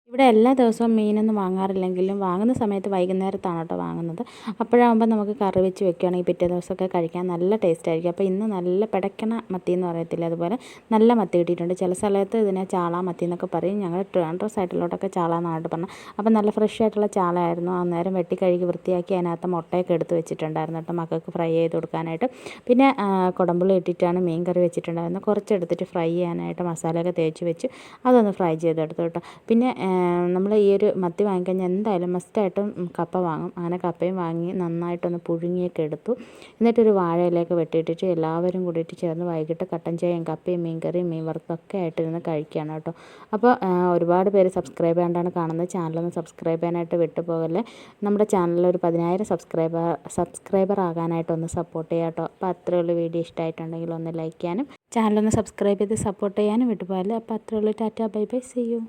ഇവിടെ എല്ലാ ദിവസവും മീനൊന്നും വാങ്ങാറില്ലെങ്കിലും വാങ്ങുന്ന സമയത്ത് വൈകുന്നേരത്താണ് കേട്ടോ വാങ്ങുന്നത്. അപ്പോഴാകുമ്പോൾ നമുക്ക് കറി വെച്ച് വെക്കുകയാണെങ്കിൽ പിറ്റേ ദിവസമൊക്കെ കഴിക്കാൻ നല്ല ടേസ്റ്റ് ആയിരിക്കും. അപ്പോൾ ഇന്ന് നല്ല പിടയ്ക്കണ മത്തി എന്ന് പറയത്തില്ല, അതുപോലെ നല്ല മത്തി കിട്ടിയിട്ടുണ്ട്. ചില സ്ഥലത്ത് ഇതിനെ ചാള മത്തി എന്നൊക്കെ പറയും. ഞങ്ങൾ ട്രിവാൻഡ്രം സൈഡിലോട്ടൊക്കെ ചാള എന്നാണ് പറഞ്ഞത്. അപ്പോൾ നല്ല ഫ്രഷ് ആയിട്ടുള്ള ചാളയായിരുന്നു. അന്നേരം വെട്ടി കഴുകി വൃത്തിയാക്കി അതിനകത്ത് മുട്ടയൊക്കെ എടുത്ത് വെച്ചിട്ടുണ്ടായിരുന്നു കേട്ടോ മക്കൾക്ക് ഫ്രൈ ചെയ്ത് കൊടുക്കാനായിട്ട്. പിന്നെ കുടമ്പുളി ഇട്ടിട്ടാണ് മീൻ കറി വെച്ചിട്ടുണ്ടായിരുന്നത്. കുറച്ചെടുത്തിട്ട് ഫ്രൈ ചെയ്യാനായിട്ട് മസാലയൊക്കെ തേച്ച് വെച്ച് അതൊന്ന് ഫ്രൈ ചെയ്തെടുത്തു കേട്ടോ. പിന്നെ നമ്മൾ ഈ ഒരു മത്തി വാങ്ങിക്കഴിഞ്ഞാൽ എന്തായാലും മസ്റ്റായിട്ടും കപ്പ വാങ്ങും. അങ്ങനെ കപ്പയും വാങ്ങി നന്നായിട്ടൊന്ന് പുഴുങ്ങിയൊക്കെ എടുത്തു. എന്നിട്ടൊരു വാഴയിലേക്ക് വെട്ടിയിട്ടിട്ട് എല്ലാവരും കൂടിയിട്ട് ചേർന്ന് വൈകിട്ട് കട്ടൻ ചായയും കപ്പയും മീൻ കറിയും മീൻ വറുത്തൊക്കെ ആയിട്ടിരുന്ന് കഴിക്കുകയാണ് കേട്ടോ. അപ്പോൾ ഒരുപാട് പേര് സബ്സ്ക്രൈബ് ചെയ്യാണ്ടാണ് കാണുന്നത്. ചാനലൊന്ന് സബ്സ്ക്രൈബ് ചെയ്യാനായിട്ട് വിട്ടുപോകല്ലേ. നമ്മുടെ ചാനലിൽ ഒരു 10,000 സബ്സ്ക്രൈബർ ആകാനായിട്ട് ഒന്ന് സപ്പോർട്ട് ചെയ്യാം കേട്ടോ. അപ്പോൾ അത്രയുള്ള വീഡിയോ ഇഷ്ടമായിട്ടുണ്ടെങ്കിൽ ഒന്ന് ലൈക്ക് ചെയ്യാനും ചാനലൊന്ന് സബ്സ്ക്രൈബ് ചെയ്ത് സപ്പോർട്ട് ചെയ്യാനും വിട്ടുപോകല്ലേ. അപ്പോൾ അത്രയുള്ളൂ. Tata bye bye, see U.